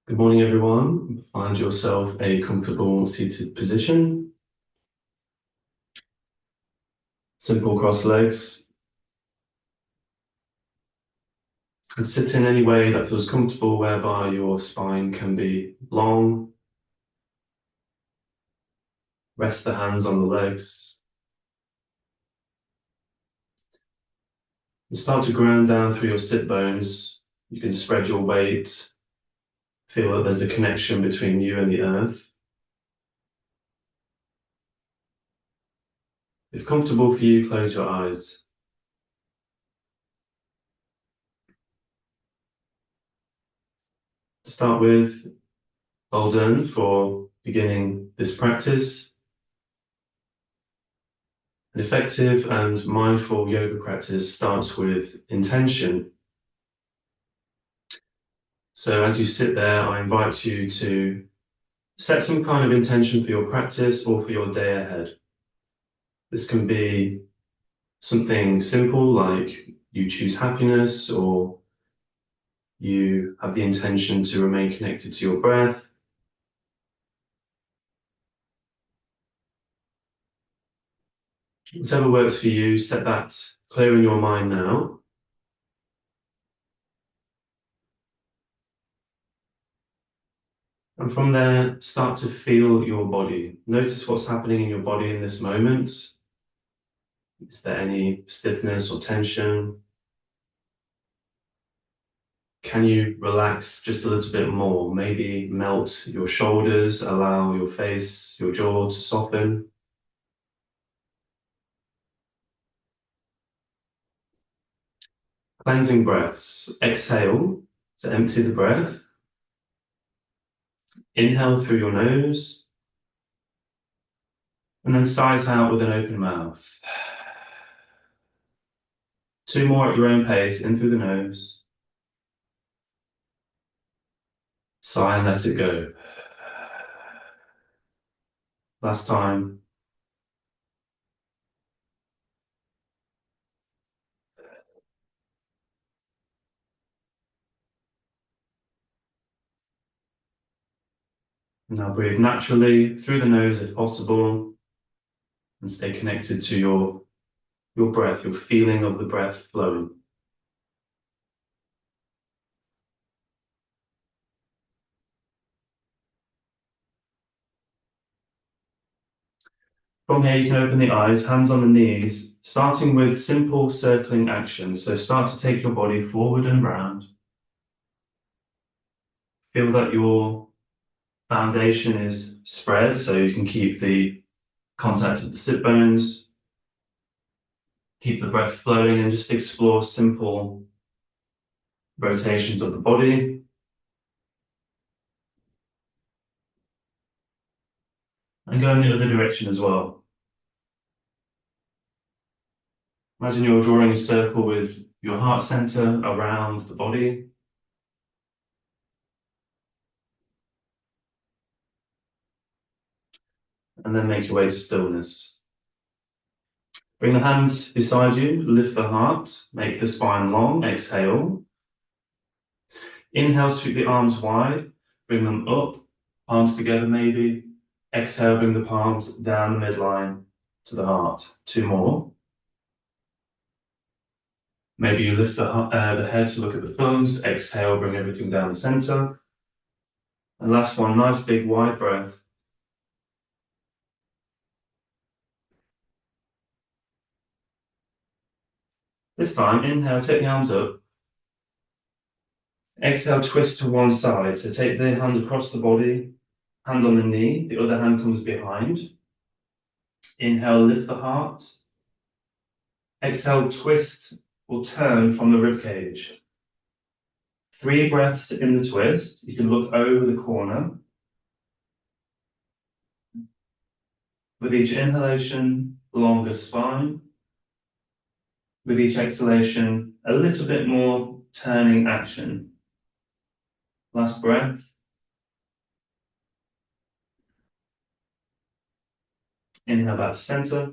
Good morning, everyone. Find yourself a comfortable seated position. Simple cross legs. And sit in any way that feels comfortable, whereby your spine can be long. Rest the hands on the legs. And start to ground down through your sit bones. You can spread your weight. Feel that there's a connection between you and the earth. If comfortable for you, close your eyes. To start with, well done for beginning this practice. An effective and mindful yoga practice starts with intention. So as you sit there, I invite you to set some kind of intention for your practice or for your day ahead. This can be something simple like you choose happiness, or you have the intention to remain connected to your breath. Whatever works for you, set that clear in your mind now. And from there, start to feel your body. Notice what's happening in your body in this moment. Is there any stiffness or tension? Can you relax just a little bit more? Maybe melt your shoulders, allow your face, your jaw to soften. Cleansing breaths. Exhale to empty the breath. Inhale through your nose, and then sight out with an open mouth. Two more at your own pace, in through the nose. Sigh and let it go. Last time. Now breathe naturally through the nose if possible, and stay connected to your breath, your feeling of the breath flowing. From here, you can open the eyes, hands on the knees, starting with simple circling action. So start to take your body forward and round. Feel that your foundation is spread, so you can keep the contact of the sit bones, keep the breath flowing, and just explore simple rotations of the body. And go in the other direction as well. Imagine you're drawing a circle with your heart center around the body. And then make your way to stillness. Bring the hands beside you, lift the heart, make the spine long, exhale. Inhale, sweep the arms wide, bring them up, palms together maybe. Exhale, bring the palms down the midline to the heart. Two more. Maybe you lift the head to look at the thumbs. Exhale, bring everything down the center. And last one, nice big wide breath. This time, inhale, take the arms up. Exhale, twist to one side. So take the hand across the body, hand on the knee, the other hand comes behind. Inhale, lift the heart. Exhale, twist or turn from the rib cage. 3 breaths in the twist. You can look over the corner. With each inhalation, longer spine. With each exhalation, a little bit more turning action. Last breath. Inhale back to center.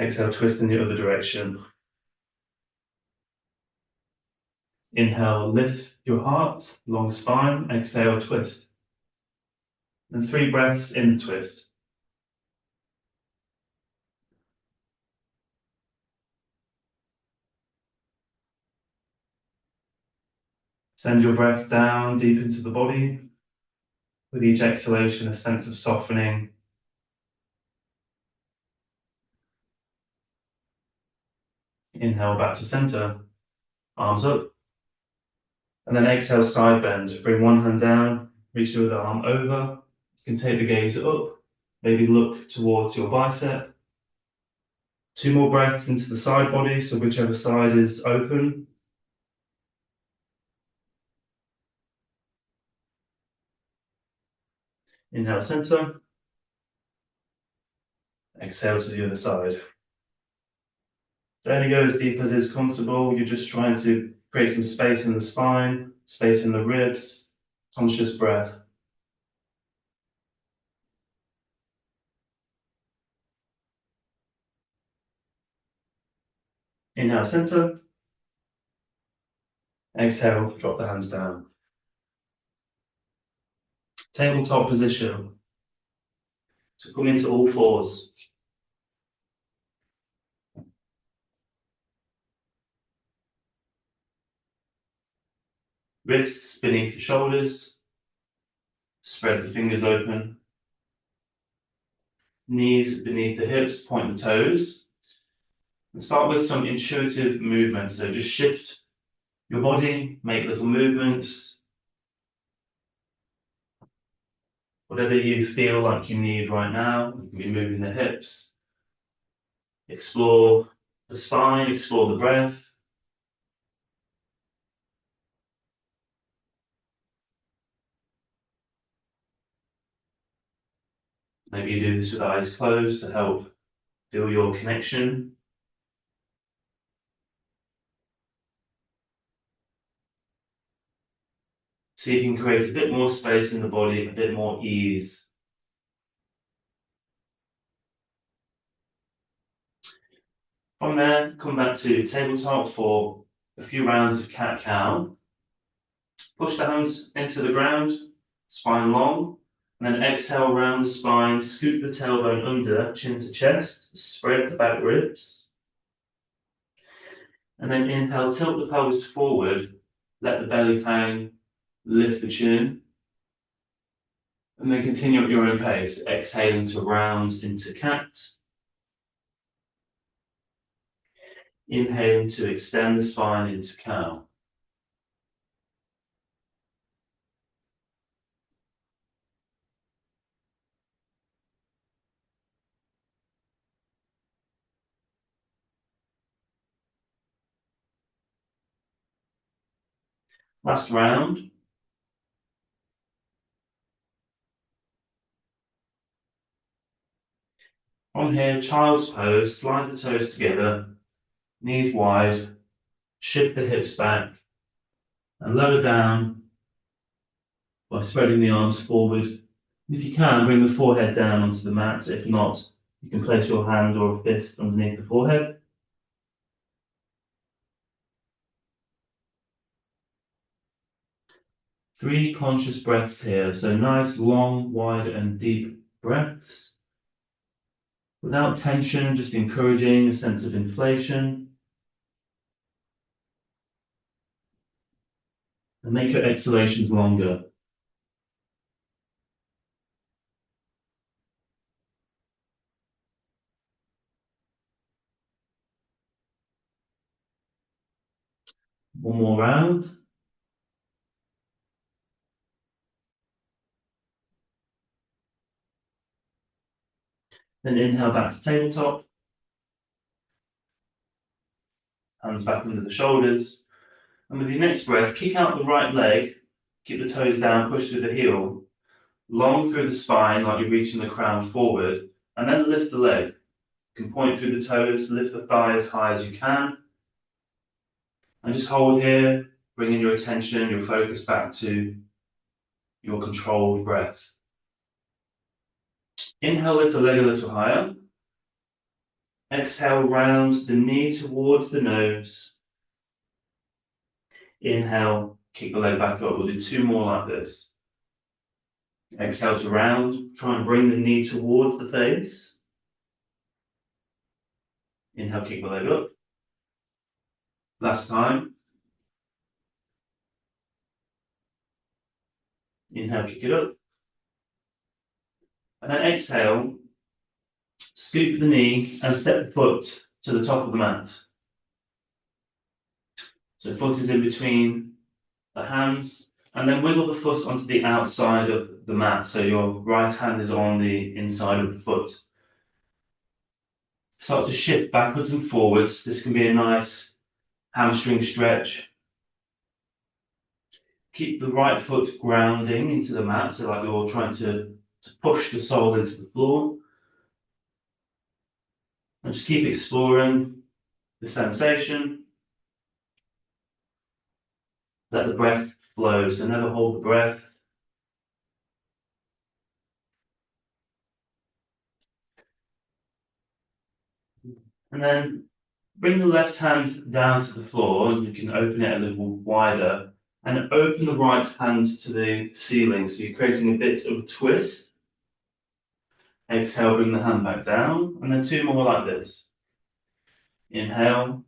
Exhale, twist in the other direction. Inhale, lift your heart, long spine. Exhale, twist. And 3 breaths in the twist. Send your breath down deep into the body. With each exhalation, a sense of softening. Inhale back to center, arms up. And then exhale, side bend. Bring one hand down, reach the other arm over. You can take the gaze up, maybe look towards your bicep. 2 more breaths into the side body, so whichever side is open. Inhale, center. Exhale to the other side. Don't go as deep as is comfortable. You're just trying to create some space in the spine, space in the ribs, conscious breath. Inhale, center. Exhale, drop the hands down. Tabletop position. So come into all fours. Wrists beneath the shoulders. Spread the fingers open. Knees beneath the hips, point the toes. And start with some intuitive movement. So just shift your body, make little movements. Whatever you feel like you need right now, you can be moving the hips. Explore the spine, explore the breath. Maybe you do this with eyes closed to help feel your connection. So you can create a bit more space in the body, a bit more ease. From there, come back to tabletop for a few rounds of cat-cow. Push the hands into the ground, spine long, and then exhale round the spine, scoop the tailbone under, chin to chest, spread the back ribs. And then inhale, tilt the pelvis forward, let the belly hang, lift the chin. And then continue at your own pace, exhaling to round into cat. Inhaling to extend the spine into cow. Last round. From here, child's pose, slide the toes together, knees wide, shift the hips back, and lower down by spreading the arms forward. And if you can, bring the forehead down onto the mat. If not, you can place your hand or a fist underneath the forehead. Three conscious breaths here. So nice, long, wide, and deep breaths. Without tension, just encouraging a sense of inflation. And make your exhalations longer. One more round. Then inhale back to tabletop. Hands back under the shoulders. And with your next breath, kick out the right leg. Keep the toes down, push through the heel. Long through the spine, like you're reaching the crown forward. And then lift the leg. You can point through the toes, lift the thigh as high as you can. And just hold here, bringing your attention, your focus back to your controlled breath. Inhale, lift the leg a little higher. Exhale, round the knee towards the nose. Inhale, kick the leg back up. We'll do 2 more like this. Exhale to round. Try and bring the knee towards the face. Inhale, kick the leg up. Last time. Inhale, kick it up. And then exhale, scoop the knee and step the foot to the top of the mat. So foot is in between the hands, and then wiggle the foot onto the outside of the mat. So your right hand is on the inside of the foot. Start to shift backwards and forwards. This can be a nice hamstring stretch. Keep the right foot grounding into the mat, so like you're trying to push the sole into the floor. And just keep exploring the sensation. Let the breath flow, so never hold the breath. And then bring the left hand down to the floor, and you can open it a little wider, and open the right hand to the ceiling. So you're creating a bit of a twist. Exhale, bring the hand back down, and then 2 more like this. Inhale,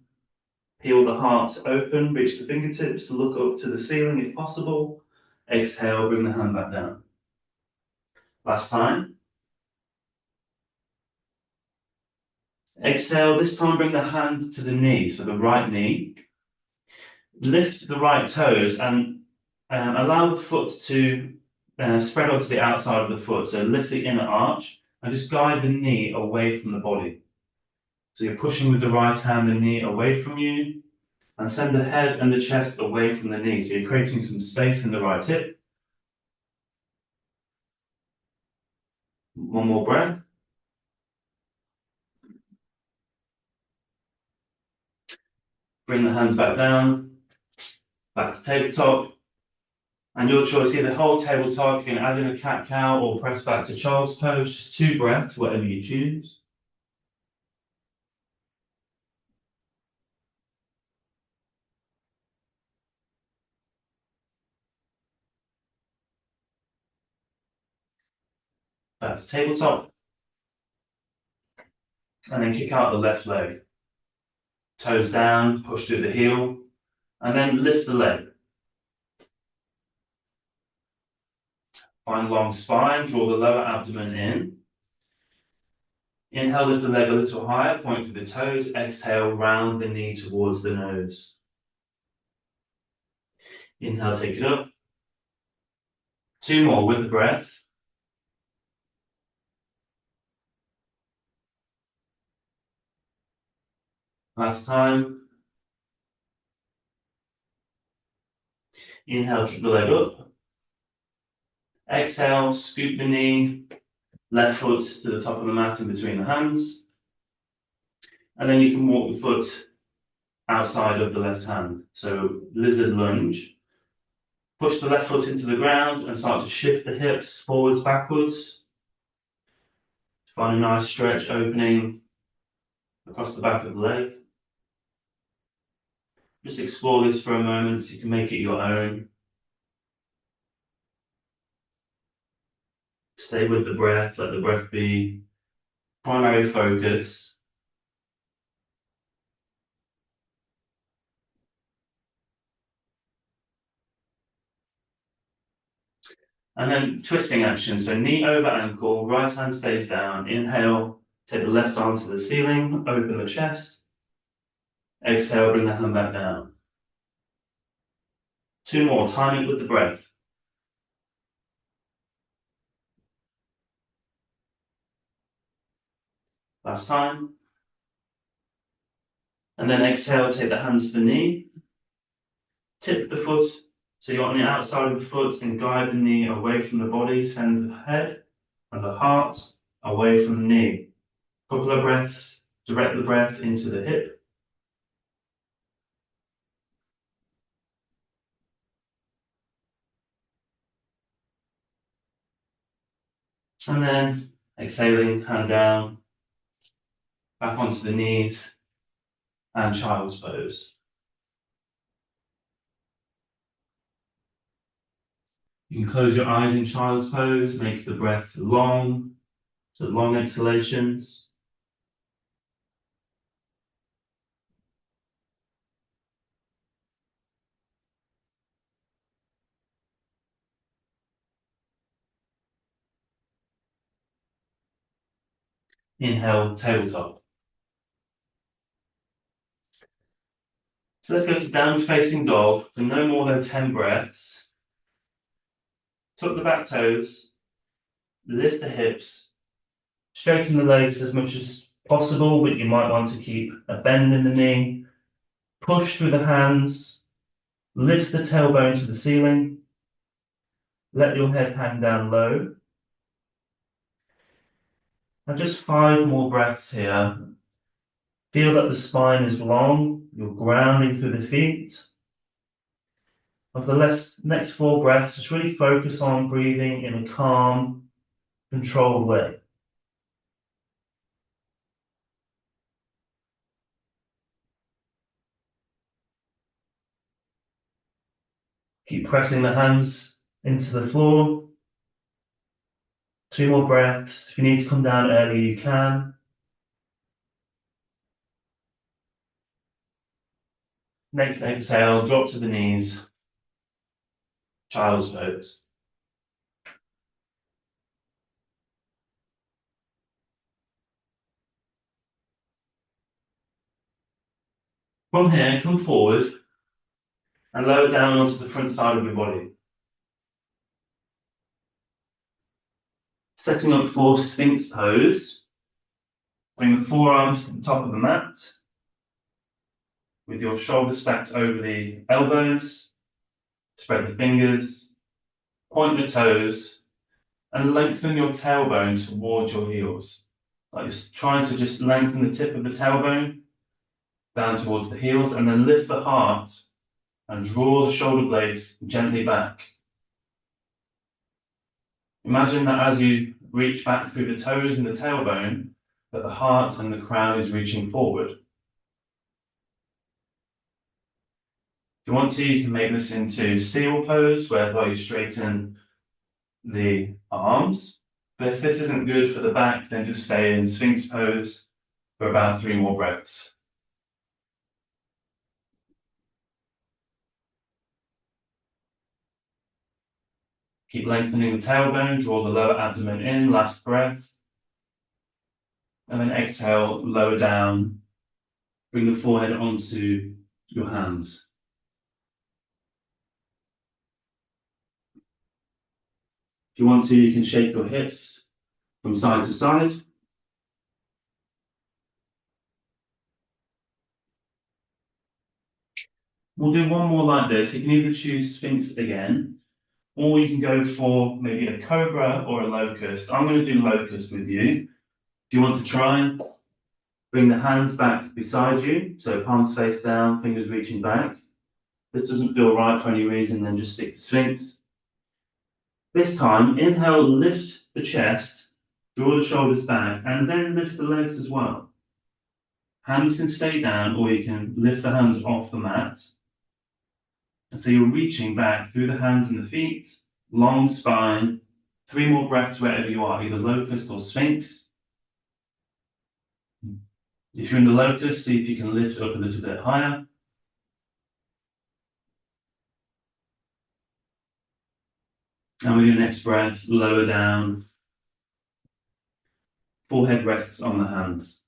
peel the heart open, reach the fingertips, look up to the ceiling if possible. Exhale, bring the hand back down. Last time. Exhale, this time bring the hand to the knee, so the right knee. Lift the right toes and allow the foot to spread onto the outside of the foot. So lift the inner arch and just guide the knee away from the body. So you're pushing with the right hand the knee away from you, and send the head and the chest away from the knee. So you're creating some space in the right hip. 1 more breath. Bring the hands back down, back to tabletop. And your choice, either hold tabletop, you can add in a cat-cow or press back to child's pose, just 2 breaths, whatever you choose. Back to tabletop. And then kick out the left leg. Toes down, push through the heel, and then lift the leg. Find long spine, draw the lower abdomen in. Inhale, lift the leg a little higher, point through the toes. Exhale, round the knee towards the nose. Inhale, take it up. 2 more with the breath. Last time. Inhale, kick the leg up. Exhale, scoop the knee, left foot to the top of the mat in between the hands. And then you can walk the foot outside of the left hand. So lizard lunge. Push the left foot into the ground and start to shift the hips forwards, backwards. Find a nice stretch opening across the back of the leg. Just explore this for a moment so you can make it your own. Stay with the breath, let the breath be primary focus. And then twisting action. So knee over ankle, right hand stays down. Inhale, take the left arm to the ceiling, open the chest. Exhale, bring the hand back down. 2 more, time it with the breath. Last time. And then exhale, take the hands to the knee. Tip the foot, so you're on the outside of the foot, and guide the knee away from the body. Send the head and the heart away from the knee. Couple of breaths, direct the breath into the hip. And then exhaling, hand down, back onto the knees, and child's pose. You can close your eyes in child's pose, make the breath long, so long exhalations. Inhale, tabletop. So let's go to downward facing dog for no more than 10 breaths. Tuck the back toes, lift the hips, straighten the legs as much as possible, but you might want to keep a bend in the knee. Push through the hands, lift the tailbone to the ceiling, let your head hang down low. And just 5 more breaths here. Feel that the spine is long, you're grounding through the feet. Of the next 4 breaths, just really focus on breathing in a calm, controlled way. Keep pressing the hands into the floor. 2 more breaths. If you need to come down early, you can. Next exhale, drop to the knees. Child's pose. From here, come forward and lower down onto the front side of your body. Setting up for Sphinx pose. Bring the forearms to the top of the mat with your shoulders stacked over the elbows. Spread the fingers, point the toes, and lengthen your tailbone towards your heels. Like just trying to just lengthen the tip of the tailbone down towards the heels, and then lift the heart and draw the shoulder blades gently back. Imagine that as you reach back through the toes and the tailbone, that the heart and the crown is reaching forward. If you want to, you can make this into seal pose, whereby you straighten the arms. But if this isn't good for the back, then just stay in Sphinx pose for about 3 more breaths. Keep lengthening the tailbone, draw the lower abdomen in, last breath. And then exhale, lower down, bring the forehead onto your hands. If you want to, you can shake your hips from side to side. We'll do one more like this. You can either choose Sphinx again, or you can go for maybe a cobra or a locust. I'm going to do locust with you. Do you want to try? Bring the hands back beside you, so palms face down, fingers reaching back. If this doesn't feel right for any reason, then just stick to Sphinx. This time, inhale, lift the chest, draw the shoulders back, and then lift the legs as well. Hands can stay down, or you can lift the hands off the mat. And so you're reaching back through the hands and the feet, long spine. 3 more breaths wherever you are, either locust or Sphinx. If you're in the locust, see if you can lift up a little bit higher. And with your next breath, lower down. Forehead rests on the hands.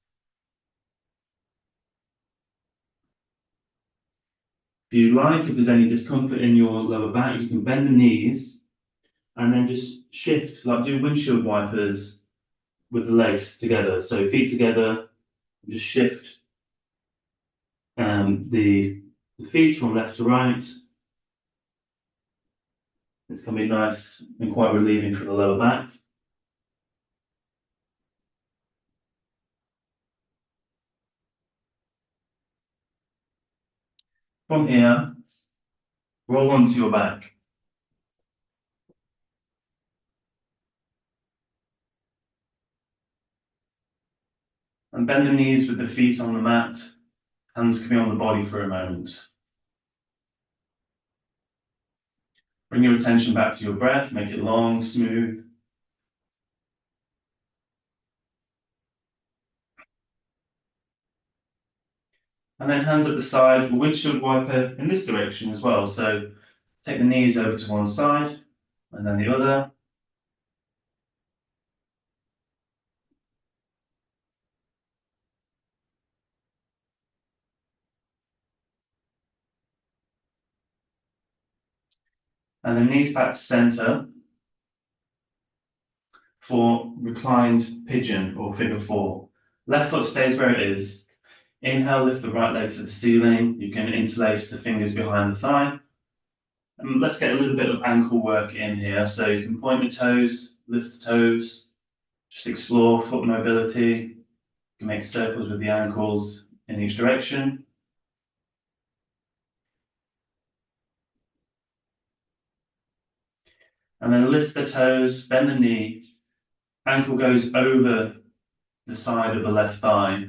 If you like, if there's any discomfort in your lower back, you can bend the knees and then just shift, like do windshield wipers with the legs together. So feet together, just shift the feet from left to right. This can be nice and quite relieving for the lower back. From here, roll onto your back. And bend the knees with the feet on the mat. Hands can be on the body for a moment. Bring your attention back to your breath, make it long, smooth. And then hands at the side, windshield wiper in this direction as well. So take the knees over to one side and then the other. And then knees back to center for reclined pigeon or figure four. Left foot stays where it is. Inhale, lift the right leg to the ceiling. You can interlace the fingers behind the thigh. And let's get a little bit of ankle work in here. So you can point the toes, lift the toes, just explore foot mobility. You can make circles with the ankles in each direction. And then lift the toes, bend the knee, ankle goes over the side of the left thigh.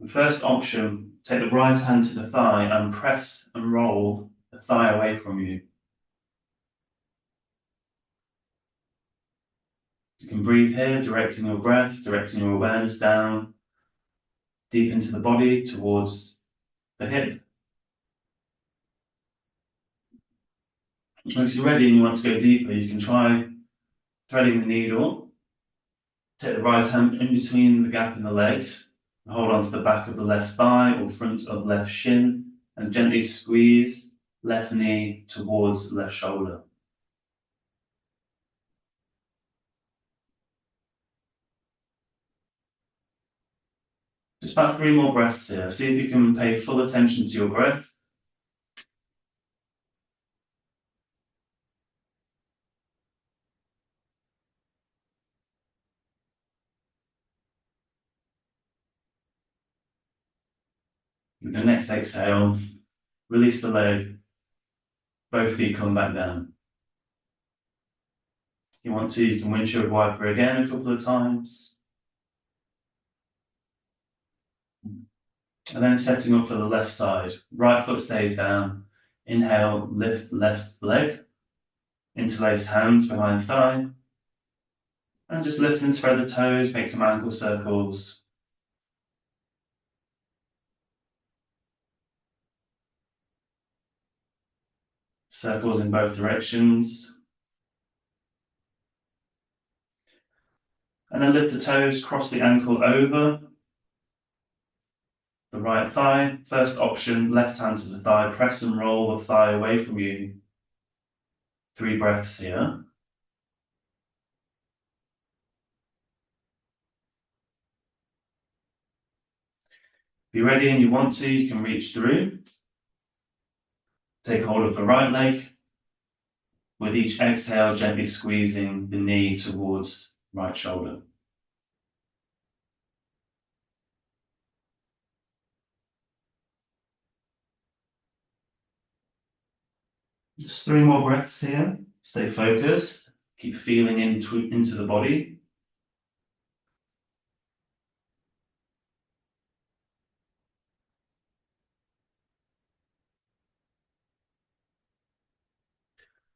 The first option, take the right hand to the thigh and press and roll the thigh away from you. You can breathe here, directing your breath, directing your awareness down, deep into the body towards the hip. If you're ready and you want to go deeper, you can try threading the needle. Take the right hand in between the gap in the legs, and hold on to the back of the left thigh or front of left shin, and gently squeeze left knee towards left shoulder. Just about 3 more breaths here. See if you can pay full attention to your breath. With the next exhale, release the leg. Both feet come back down. If you want to, you can windshield wiper again a couple of times. And then setting up for the left side. Right foot stays down. Inhale, lift left leg. Interlace hands behind thigh. And just lift and spread the toes, make some ankle circles. Circles in both directions. And then lift the toes, cross the ankle over the right thigh. First option, left hand to the thigh, press and roll the thigh away from you. 3 breaths here. If you're ready and you want to, you can reach through. Take hold of the right leg. With each exhale, gently squeezing the knee towards right shoulder. Just 3 more breaths here. Stay focused. Keep feeling into the body.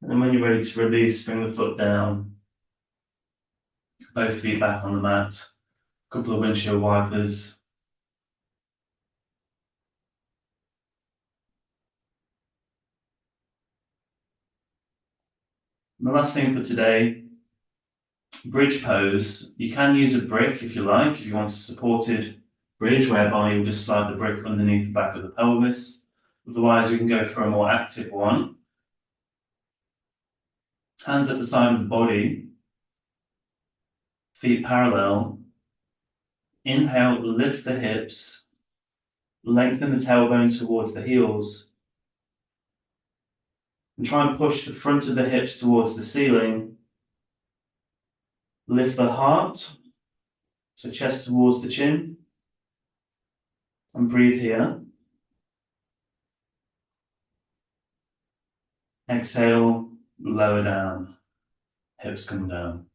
And when you're ready to release, bring the foot down. Both feet back on the mat. A couple of windshield wipers. And the last thing for today, bridge pose. You can use a brick if you like, if you want a supported bridge whereby you'll just slide the brick underneath the back of the pelvis. Otherwise, we can go for a more active one. Hands at the side of the body, feet parallel. Inhale, lift the hips, lengthen the tailbone towards the heels. And try and push the front of the hips towards the ceiling. Lift the heart, so chest towards the chin. And breathe here. Exhale, lower down, hips come down.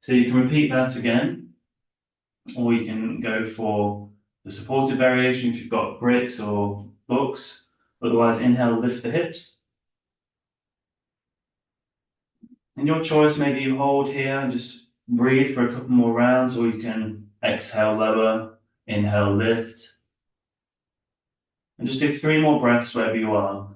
So you can repeat that again, or you can go for the supported variation if you've got bricks or books. Otherwise, inhale, lift the hips. And your choice, maybe you hold here and just breathe for a couple more rounds, or you can exhale lower, inhale, lift. And just do 3 more breaths wherever you are.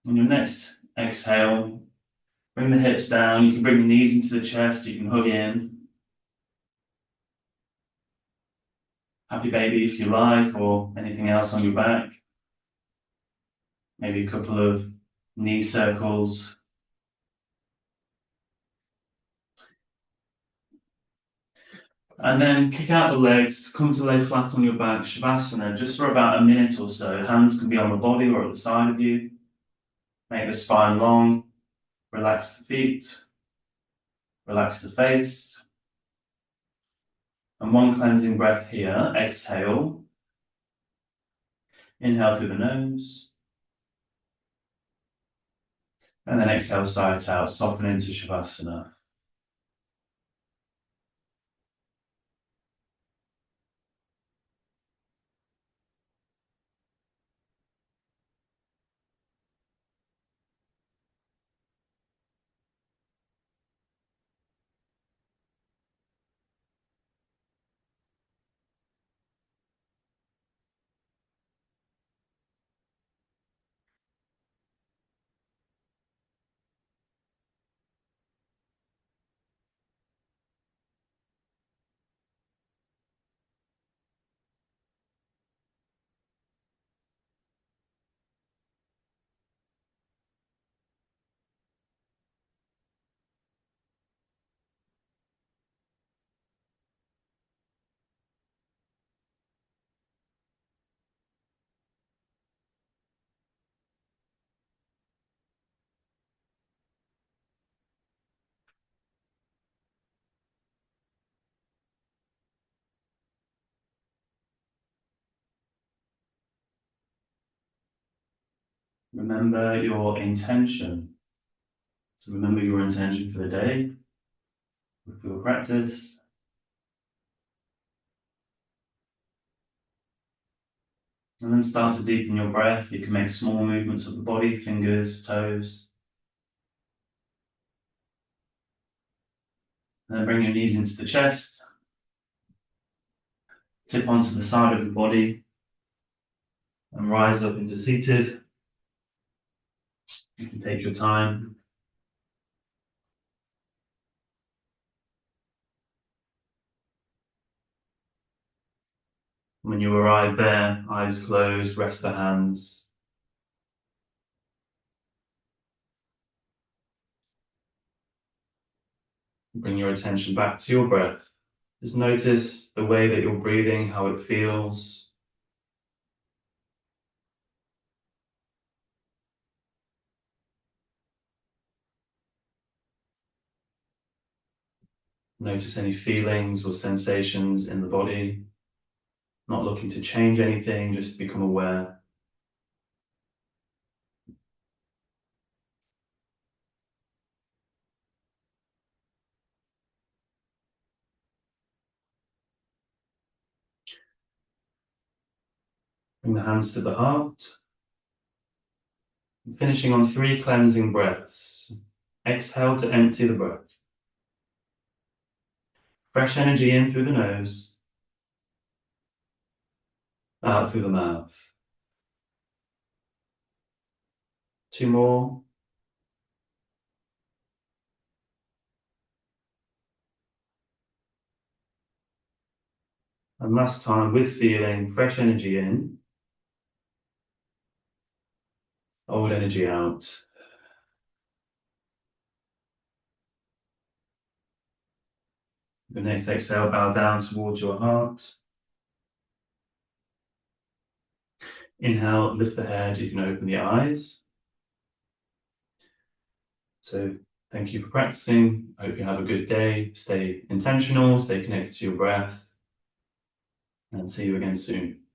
On your next exhale, bring the hips down. You can bring the knees into the chest. You can hug in. Happy baby if you like, or anything else on your back. Maybe a couple of knee circles. And then kick out the legs, come to lay flat on your back, Shavasana, just for about a minute or so. Hands can be on the body or at the side of you. Make the spine long, relax the feet, relax the face. And one cleansing breath here, exhale. Inhale through the nose. And then exhale, sides out, soften into Shavasana. Remember your intention. So remember your intention for the day, for your practice. And then start to deepen your breath. You can make small movements of the body, fingers, toes. And then bring your knees into the chest. Tip onto the side of the body. And rise up into seated. You can take your time. When you arrive there, eyes closed, rest the hands. Bring your attention back to your breath. Just notice the way that you're breathing, how it feels. Notice any feelings or sensations in the body. Not looking to change anything, just become aware. Bring the hands to the heart. Finishing on 3 cleansing breaths. Exhale to empty the breath. Fresh energy in through the nose, out through the mouth. 2 more. And last time, with feeling, fresh energy in, old energy out. The next exhale, bow down towards your heart. Inhale, lift the head, you can open the eyes. So thank you for practicing. I hope you have a good day. Stay intentional, stay connected to your breath, and see you again soon.